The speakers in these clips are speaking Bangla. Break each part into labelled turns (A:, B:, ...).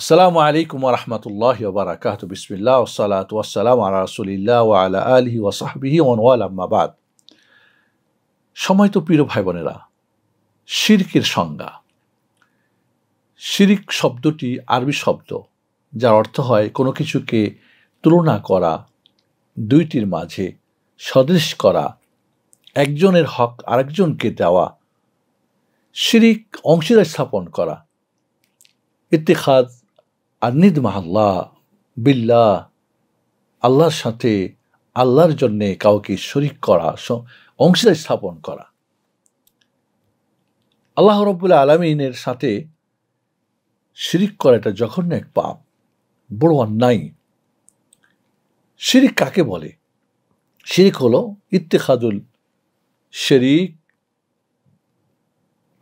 A: আসসালামু আলাইকুম ওয়া রাহমাতুল্লাহি ওয়া বারাকাতুহু। বিসমিল্লাহ ওয়াসসালাতু ওয়াসসালামু আলা রাসূলিল্লাহ ওয়া আলা আলিহি ওয়া সাহবিহি ওয়া মান ওয়ালা, আম্মা বাদ। সম্মানিত প্রিয় ভাই বোনেরা, শিরকের সংজ্ঞা। শিরিক শব্দটি আরবি শব্দ, যার অর্থ হয় কোনো কিছুকে তুলনা করা, দুইটির মাঝে সদৃশ করা, একজনের হক আরেকজনকে দেওয়া। শিরিক অংশীদার স্থাপন করা, ইত্তিখাদ আনিদ মাহাল্লাহ বিল্লাহ, আল্লাহর সাথে আল্লাহর জন্যে কাউকে শরিক করা, অংশীদার স্থাপন করা। আল্লাহ রাব্বুল আলামিনের সাথে শিরিক করা এটা জঘন্য এক পাপ, বড় অন্যায়। শিরিক কাকে বলে? শিরিক হলো ইত্তিখাদুল শরিক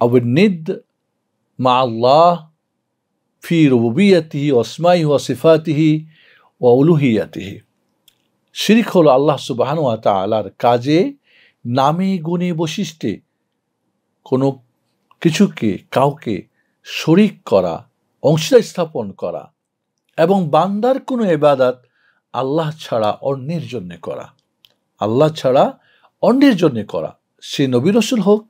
A: আবিন্নিদ মা আল্লাহ ফি রুবুবিয়্যাতিহি ওয়া আসমাইহি ওয়া সিফাতিহি ওয়া উলুহিয়্যাতিহি। শিরিক হলো আল্লাহ সুবহানাহু ওয়া তাআলার কাজে, নামে, গুণে, বৈশিষ্ট্যে কোনো কিছুকে কাউকে শরিক করা, অংশীদার স্থাপন করা এবং বান্দার কোনো ইবাদত আল্লাহ ছাড়া অন্যের জন্য করা। আল্লাহ ছাড়া অন্যের জন্য করা, সে নবী রাসূল হোক,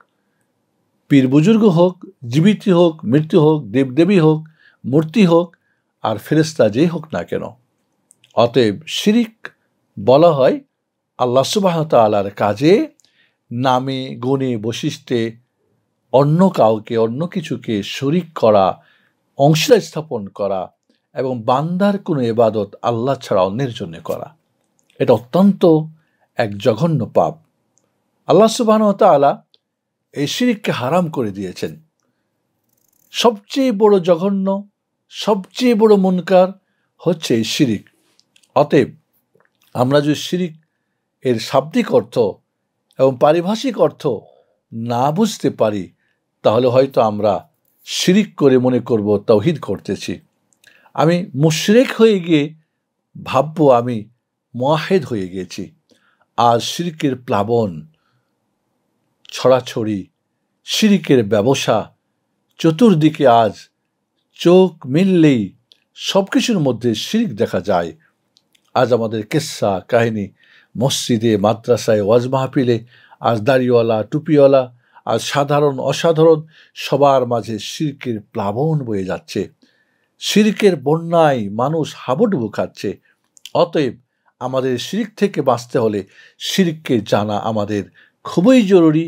A: পীর বুজুর্গ হোক, জীবিত হোক, মৃত্যু হোক, দেবদেবী হোক, মূর্তি হোক, আর ফেরেশতা যেই হোক না কেন। অতএব শিরিক বলা হয় আল্লাহ সুবহানাহু ওয়া তাআলার কাজে, নামে, গুণে, বৈশিষ্ট্যে অন্য কাউকে, অন্য কিছুকে শরিক করা, অংশীদার স্থাপন করা এবং বান্দার কোনো ইবাদত আল্লাহ ছাড়া অন্যের জন্য করা। এটা অত্যন্ত এক জঘন্য পাপ। আল্লাহ সুবহানাহু ওয়া তাআলা এই শিরিককে হারাম করে দিয়েছেন। সবচেয়ে বড় জঘন্য, সবচেয়ে বড় মুনকার হচ্ছে এই শিরিক। অতএব আমরা যদি শিরিক এর শাব্দিক অর্থ এবং পারিভাষিক অর্থ না বুঝতে পারি, তাহলে হয়তো আমরা শিরিক করে মনে করব তাওহীদ করতেছি। আমি মুশরিক হয়ে গিয়ে ভাববো আমি মুওয়াহিদ হয়ে গেছি। আজ শিরিকের প্লাবন, ছড়াছড়ি, শিরিকের ব্যবসা চতুর্দিকে। আজ চোখ মিললেই সব কিছুর মধ্যে শিরিক দেখা যায়। আজ আমাদের কিসসা কাহিনী, মসজিদে, মাদ্রাসায়, ওয়াজ মাহফিলে আজ দাড়িওয়ালা, টুপিওয়ালা, আজ সাধারণ অসাধারণ সবার মাঝে শিরকের প্লাবন বয়ে যাচ্ছে। শিরকের বন্যায় মানুষ হাবুডুবু খাচ্ছে। অতএব আমাদের শিরিক থেকে বাঁচতে হলে শিরককে জানা আমাদের খুবই জরুরি।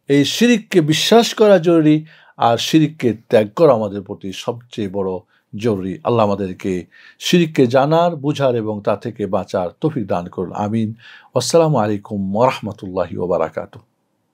A: এই শিরিককে বিশ্বাস করা জরুরি, আর শিরিককে ত্যাগ করা আমাদের প্রতি সবচেয়ে বড় জরুরি। আল্লাহ আমাদেরকে শিরিককে জানার, বুঝার এবং তা থেকে বাঁচার তৌফিক দান করুন। আমিন। আসসালামু আলাইকুম ওয়া রাহমাতুল্লাহি ওয়া বারাকাতুহু।